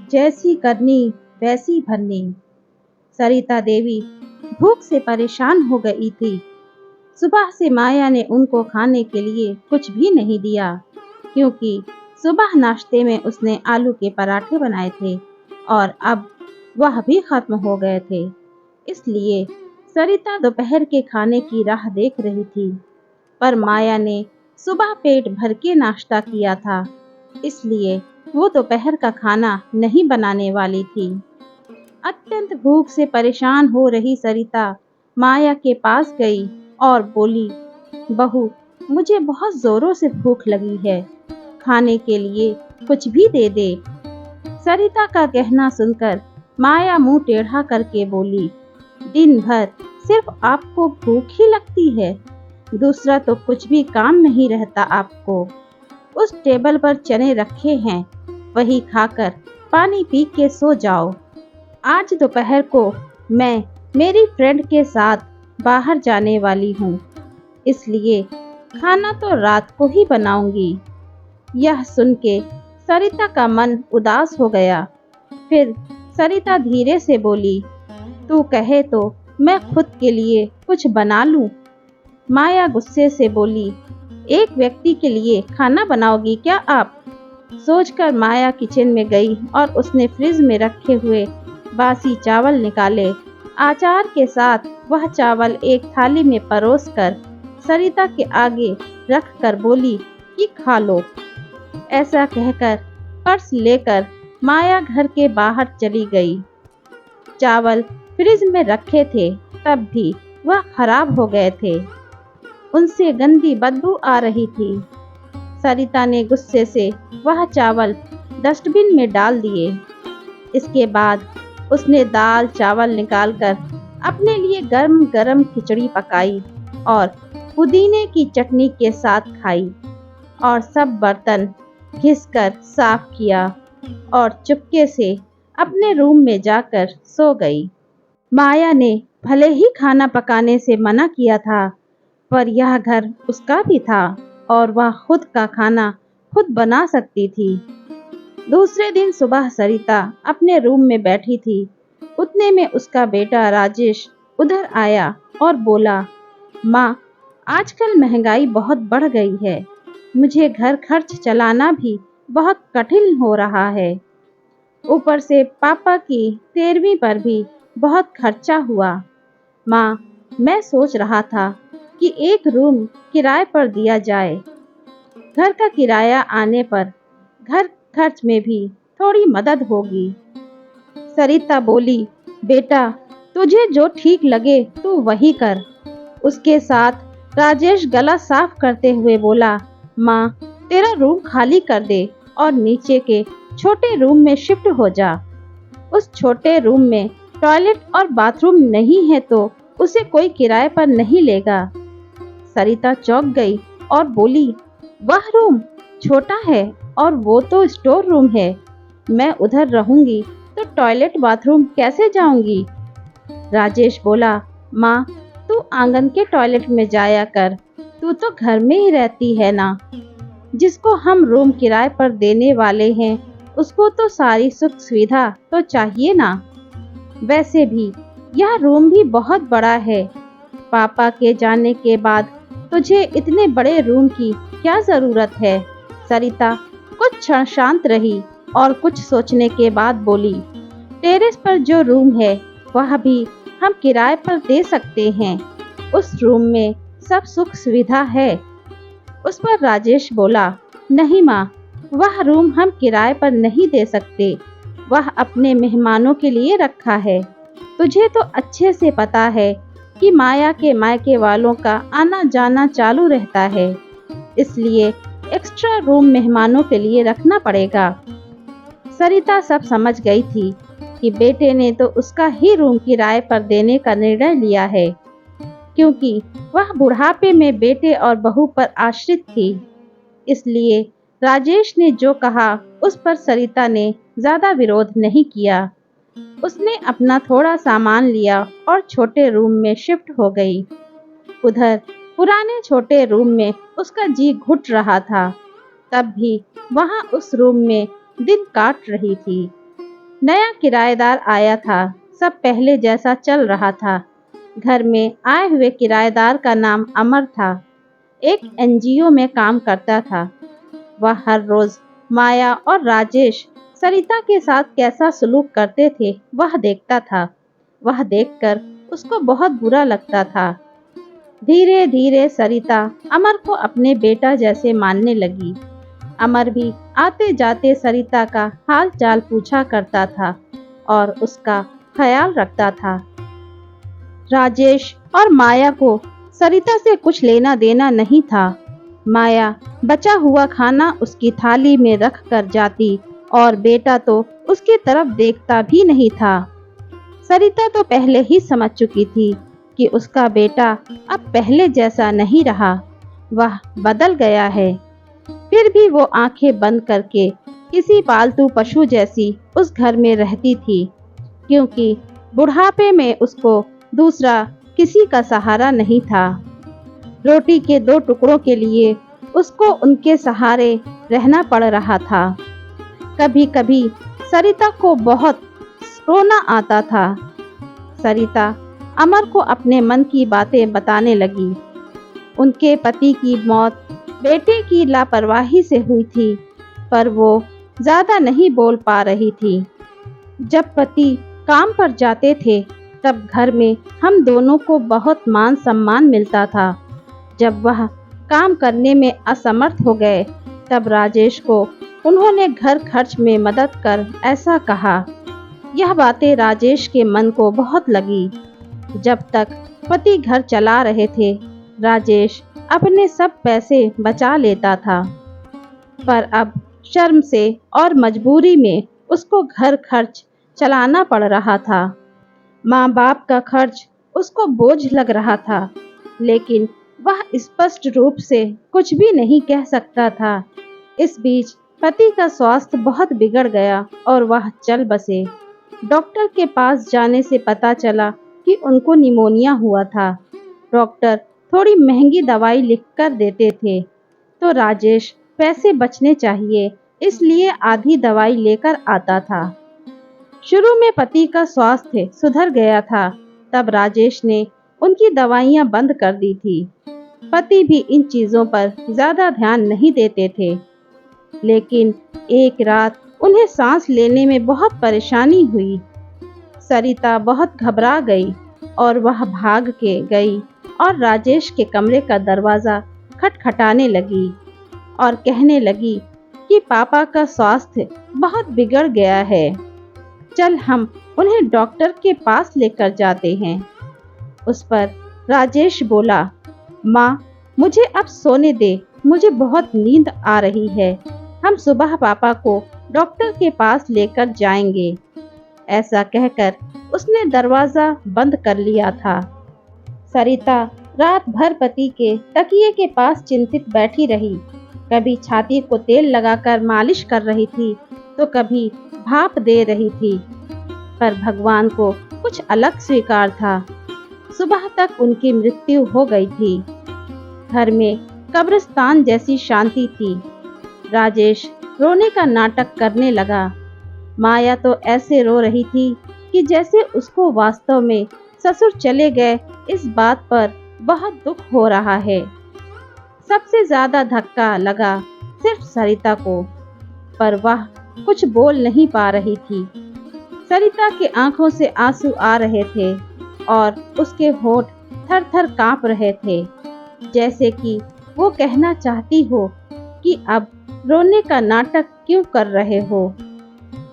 जैसी करनी वैसी भरनी। सरिता देवी भूख से परेशान हो गई थी। सुबह से माया ने उनको खाने के लिए कुछ भी नहीं दिया, क्योंकि सुबह नाश्ते में उसने आलू के पराठे बनाए थे और अब वह भी खत्म हो गए थे। इसलिए सरिता दोपहर के खाने की राह देख रही थी। पर माया ने सुबह पेट भर के नाश्ता किया था, इसलिए वो दोपहर का खाना नहीं बनाने वाली थी। अत्यंत भूख से परेशान हो रही सरिता माया के पास गई और बोली, बहू, मुझे बहुत जोरों से भूख लगी है, खाने के लिए कुछ भी दे दे। सरिता का कहना सुनकर माया मुंह टेढ़ा करके बोली, दिन भर सिर्फ आपको भूख ही लगती है, दूसरा तो कुछ भी काम नहीं रहता आपको। उस टेबल पर चने रखे हैं, वही खाकर पानी पी के सो जाओ। आज दोपहर को मैं मेरी फ्रेंड के साथ बाहर जाने वाली हूँ, इसलिए खाना तो रात को ही बनाऊंगी। यह सुन के सरिता का मन उदास हो गया। फिर सरिता धीरे से बोली, तू कहे तो मैं खुद के लिए कुछ बना लूं। माया गुस्से से बोली, एक व्यक्ति के लिए खाना बनाओगी क्या आप? सोचकर माया किचन में गई और उसने फ्रिज में रखे हुए बासी चावल निकाले। अचार के साथ वह चावल एक थाली में परोसकर सरिता के आगे रख कर बोली कि खा लो। ऐसा कहकर पर्स लेकर माया घर के बाहर चली गई। चावल फ्रिज में रखे थे, तब भी वह खराब हो गए थे, उनसे गंदी बदबू आ रही थी। सरिता ने गुस्से से वह चावल डस्टबिन में डाल दिए। इसके बाद उसने दाल चावल निकालकर अपने लिए गरम गरम खिचड़ी पकाई और पुदीने की चटनी के साथ खाई और सब बर्तन घिसकर साफ किया और चुपके से अपने रूम में जाकर सो गई। माया ने भले ही खाना पकाने से मना किया था, पर यह घर उसका भी था और वह खुद का खाना खुद बना सकती थी। दूसरे दिन सुबह सरिता अपने रूम में बैठी थी। उतने में उसका बेटा राजेश उधर आया और बोला, माँ, आजकल महंगाई बहुत बढ़ गई है, मुझे घर खर्च चलाना भी बहुत कठिन हो रहा है। ऊपर से पापा की 13वीं पर भी बहुत खर्चा हुआ। माँ, मैं सोच रहा था कि एक रूम किराए पर दिया जाए। घर का किराया आने पर घर खर्च में भी थोड़ी मदद होगी। सरिता बोली, बेटा, तुझे जो ठीक लगे तू वही कर। उसके साथ राजेश गला साफ करते हुए बोला, माँ, तेरा रूम खाली कर दे और नीचे के छोटे रूम में शिफ्ट हो जा। उस छोटे रूम में टॉयलेट और बाथरूम नहीं है तो उसे कोई किराए पर नहीं लेगा। सरिता चौंक गई और बोली, वह रूम छोटा है और वो तो स्टोर रूम है, मैं उधर रहूंगी तो टॉयलेट बाथरूम कैसे जाऊंगी? राजेश बोला, माँ, तू आंगन के टॉयलेट में जाया कर, तू तो घर में ही रहती है ना। जिसको हम रूम किराए पर देने वाले हैं उसको तो सारी सुख सुविधा तो चाहिए ना। वैसे भी यह रूम भी बहुत बड़ा है, पापा के जाने के बाद तुझे इतने बड़े रूम की क्या जरूरत है? सरिता कुछ क्षण शांत रही और कुछ सोचने के बाद बोली, टेरेस पर जो रूम है वह भी हम किराए पर दे सकते हैं, उस रूम में सब सुख सुविधा है। उस पर राजेश बोला, नहीं माँ, वह रूम हम किराए पर नहीं दे सकते, वह अपने मेहमानों के लिए रखा है। तुझे तो अच्छे से पता है कि माया के मायके वालों का आना जाना चालू रहता है, इसलिए एक्स्ट्रा रूम मेहमानों के लिए रखना पड़ेगा। सरिता सब समझ गई थी कि बेटे ने तो उसका ही रूम किराए पर देने का निर्णय लिया है, क्योंकि वह बुढ़ापे में बेटे और बहू पर आश्रित थी। इसलिए राजेश ने जो कहा उस पर सरिता ने ज्यादा विरोध नहीं किया। उसने अपना थोड़ा सामान लिया और छोटे रूम में शिफ्ट हो गई। उधर पुराने छोटे रूम में उसका जी घुट रहा था, तब भी वहां उस रूम में दिन काट रही थी। नया किराएदार आया था। सब पहले जैसा चल रहा था। घर में आए हुए किराएदार का नाम अमर था। एक एनजीओ में काम करता था। वह हर रोज माया और राजेश सरिता के साथ कैसा सलूक करते थे वह देखता था। वह देखकर उसको बहुत बुरा लगता था। धीरे धीरे सरिता अमर को अपने बेटा जैसे मानने लगी। अमर भी आते जाते सरिता का हाल चाल पूछा करता था और उसका ख्याल रखता था। राजेश और माया को सरिता से कुछ लेना देना नहीं था। माया बचा हुआ खाना उसकी थाली में रख कर जाती और बेटा तो उसकी तरफ देखता भी नहीं था। सरिता तो पहले ही समझ चुकी थी कि उसका बेटा अब पहले जैसा नहीं रहा, वह बदल गया है। फिर भी वो आंखें बंद करके किसी पालतू पशु जैसी उस घर में रहती थी, क्योंकि बुढ़ापे में उसको दूसरा किसी का सहारा नहीं था। रोटी के 2 टुकड़ों के लिए उसको उनके सहारे रहना पड़ रहा था। कभी कभी सरिता को बहुत रोना आता था। सरिता अमर को अपने मन की बातें बताने लगी। उनके पति की मौत बेटे की लापरवाही से हुई थी, पर वो ज्यादा नहीं बोल पा रही थी। जब पति काम पर जाते थे तब घर में हम दोनों को बहुत मान सम्मान मिलता था। जब वह काम करने में असमर्थ हो गए तब राजेश को उन्होंने घर खर्च में मदद कर ऐसा कहा। यह बातें राजेश के मन को बहुत लगी। जब तक पति घर चला रहे थे राजेश अपने सब पैसे बचा लेता था, पर अब शर्म से और मजबूरी में उसको घर खर्च चलाना पड़ रहा था। माँ बाप का खर्च उसको बोझ लग रहा था, लेकिन वह स्पष्ट रूप से कुछ भी नहीं कह सकता था। इस बीच पति का स्वास्थ्य बहुत बिगड़ गया और वह चल बसे। डॉक्टर के पास जाने से पता चला कि उनको निमोनिया हुआ था। डॉक्टर थोड़ी महंगी दवाई लिखकर देते थे, तो राजेश पैसे बचने चाहिए इसलिए आधी दवाई लेकर आता था। शुरू में पति का स्वास्थ्य सुधर गया था, तब राजेश ने उनकी दवाइयां बंद कर दी थी। पति भी इन चीजों पर ज्यादा ध्यान नहीं देते थे, लेकिन एक रात उन्हें सांस लेने में बहुत परेशानी हुई। सरिता बहुत घबरा गई और वह भाग के गई और राजेश के कमरे का दरवाजा खटखटाने लगी और कहने लगी कि पापा का स्वास्थ्य बहुत बिगड़ गया है, चल हम उन्हें डॉक्टर के पास लेकर जाते हैं। उस पर राजेश बोला, माँ मुझे अब सोने दे, मुझे बहुत नींद आ रही है। हम सुबह पापा को डॉक्टर के पास लेकर जाएंगे। ऐसा कहकर उसने दरवाजा बंद कर लिया था। सरिता रात भर पति के तकिए के पास चिंतित बैठी रही। कभी छाती को तेल लगाकर मालिश कर रही थी, तो कभी भाप दे रही थी, पर भगवान को कुछ अलग स्वीकार था। सुबह तक उनकी मृत्यु हो गई थी। घर में कब्रिस्तान जैसी शांति थी। राजेश रोने का नाटक करने लगा। माया तो ऐसे रो रही थी कि जैसे उसको वास्तव में ससुर चले गए इस बात पर बहुत दुख हो रहा है। सबसे ज्यादा धक्का लगा सिर्फ सरिता को, पर वह कुछ बोल नहीं पा रही थी। सरिता के आंखों से आंसू आ रहे थे और उसके होंठ थर थर कांप रहे थे, जैसे कि वो कहना चाहती हो कि अब रोने का नाटक क्यों कर रहे हो,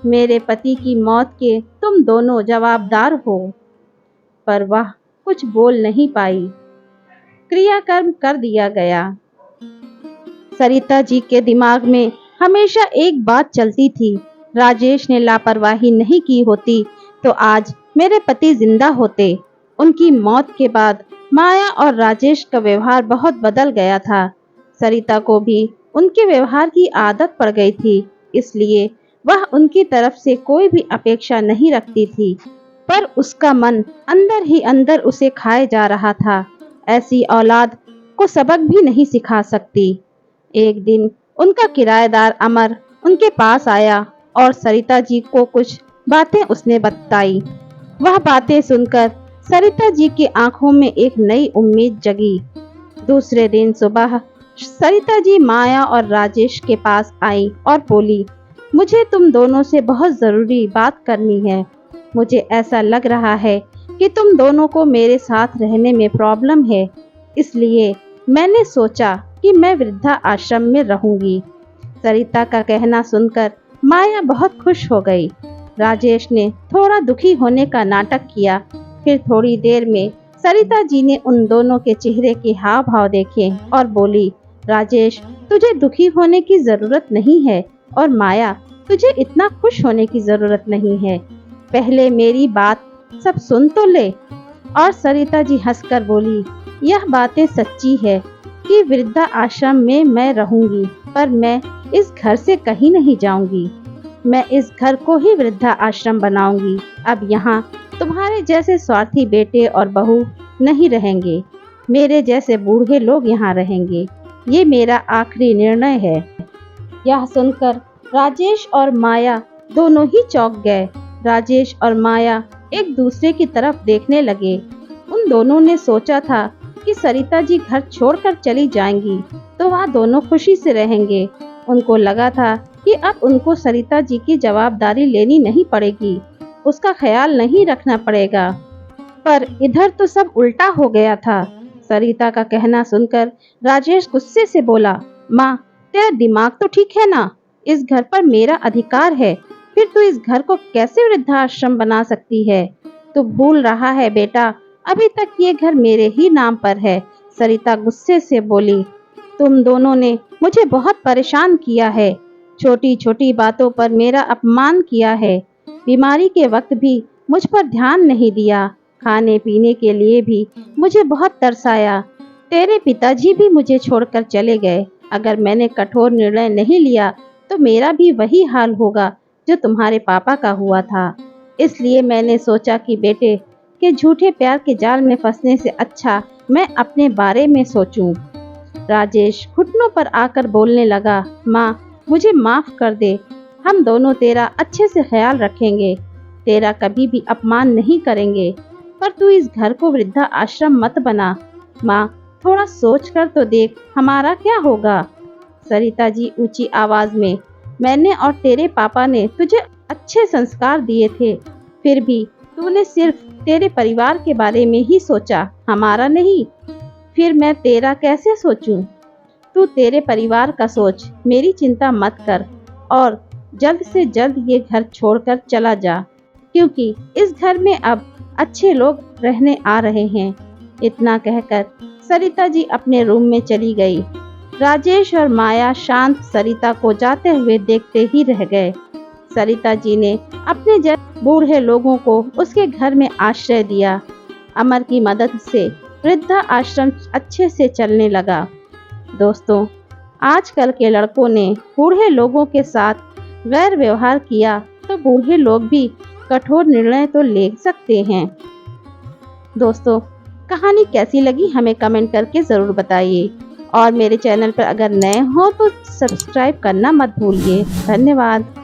मेरे पति की मौत के तुम दोनों जवाबदार हो। पर वह कुछ बोल नहीं पाई। क्रियाकर्म कर दिया गया। सरिता जी के दिमाग में हमेशा एक बात चलती थी, राजेश ने लापरवाही नहीं की होती तो आज मेरे पति जिंदा होते। उनकी मौत के बाद माया और राजेश का व्यवहार बहुत बदल गया था। सरिता को भी उनके व्यवहार की आदत पड़ गई थी, इसलिए वह उनकी तरफ से कोई भी अपेक्षा नहीं रखती थी, पर उसका मन अंदर ही अंदर उसे खाए जा रहा था। ऐसी औलाद को सबक भी नहीं सिखा सकती। एक दिन उनका किराएदार अमर उनके पास आया और सरिता जी को कुछ बातें उसने बताई। वह बातें सुनकर सरिता जी की आंखों में एक नई उम्मीद जगी। दूसरे दिन सुबह सरिता जी माया और राजेश के पास आई और बोली, मुझे तुम दोनों से बहुत जरूरी बात करनी है। मुझे ऐसा लग रहा है कि तुम दोनों को मेरे साथ रहने में प्रॉब्लम है, इसलिए मैंने सोचा कि मैं वृद्धा आश्रम में रहूंगी। सरिता का कहना सुनकर माया बहुत खुश हो गई। राजेश ने थोड़ा दुखी होने का नाटक किया। फिर थोड़ी देर में सरिता जी ने उन दोनों के चेहरे के हाव भाव देखे और बोली, राजेश, तुझे दुखी होने की जरूरत नहीं है और माया, तुझे इतना खुश होने की जरूरत नहीं है। पहले मेरी बात सब सुन तो ले। और सरिता जी हंसकर बोली, यह बातें सच्ची है कि वृद्धा आश्रम में मैं रहूंगी, पर मैं इस घर से कहीं नहीं जाऊंगी। मैं इस घर को ही वृद्धा आश्रम बनाऊंगी। अब यहाँ तुम्हारे जैसे स्वार्थी बेटे और बहू नहीं रहेंगे। मेरे जैसे बूढ़े लोग यहाँ रहेंगे। ये मेरा आखिरी निर्णय है। यह सुनकर राजेश और माया दोनों ही चौंक गए। राजेश और माया एक दूसरे की तरफ देखने लगे। उन दोनों ने सोचा था कि सरिता जी घर छोड़कर चली जाएंगी तो वह दोनों खुशी से रहेंगे। उनको लगा था कि अब उनको सरिता जी की जवाबदारी लेनी नहीं पड़ेगी, उसका ख्याल नहीं रखना पड़ेगा। पर इधर तो सब उल्टा हो गया था। सरिता का कहना सुनकर राजेश गुस्से से बोला, माँ, तेरा दिमाग तो ठीक है ना? इस घर पर मेरा अधिकार है, फिर तू इस घर को कैसे वृद्धाश्रम बना सकती है? तू भूल रहा है बेटा, अभी तक ये घर मेरे ही नाम पर है। सरिता गुस्से से बोली, तुम दोनों ने मुझे बहुत परेशान किया है। छोटी छोटी बातों पर मेरा अपमान किया है। बीमारी के वक्त भी मुझ पर ध्यान नहीं दिया। खाने पीने के लिए भी मुझे बहुत तरसाया। तेरे पिताजी भी मुझे छोड़कर चले गए। अगर मैंने कठोर निर्णय नहीं लिया तो मेरा भी वही हाल होगा जो तुम्हारे पापा का हुआ था। इसलिए मैंने सोचा कि बेटे के झूठे प्यार के जाल में फंसने से अच्छा मैं अपने बारे में सोचूं। राजेश घुटनों पर आकर बोलने लगा, माँ, मुझे माफ कर दे। हम दोनों तेरा अच्छे से ख्याल रखेंगे, तेरा कभी भी अपमान नहीं करेंगे, पर तू इस घर को वृद्धा आश्रम मत बना। माँ, थोड़ा सोच कर तो देख हमारा क्या होगा। सरिता जी ऊंची आवाज में, मैंने और तेरे पापा ने तुझे अच्छे संस्कार दिए थे, फिर भी तूने सिर्फ तेरे परिवार के बारे में ही सोचा, हमारा नहीं। फिर मैं तेरा कैसे सोचूं? तू तेरे परिवार का सोच, मेरी चिंता मत कर और जल्द से जल्द ये घर छोड़कर चला जा, क्योंकि इस घर में अब अच्छे लोग रहने आ रहे हैं। इतना कहकर सरिता जी अपने रूम में चली गई। राजेश और माया शांत सरिता को जाते हुए देखते ही रह गए। सरिता जी ने अपने जैसे बूढ़े लोगों को उसके घर में आश्रय दिया। अमर की मदद से वृद्धा आश्रम अच्छे से चलने लगा। दोस्तों, आजकल के लड़कों ने बूढ़े लोगों के साथ गैर व्यवहार किया तो बूढ़े लोग भी कठोर निर्णय तो ले सकते हैं। दोस्तों, कहानी कैसी लगी हमें कमेंट करके ज़रूर बताइए और मेरे चैनल पर अगर नए हो तो सब्सक्राइब करना मत भूलिए। धन्यवाद।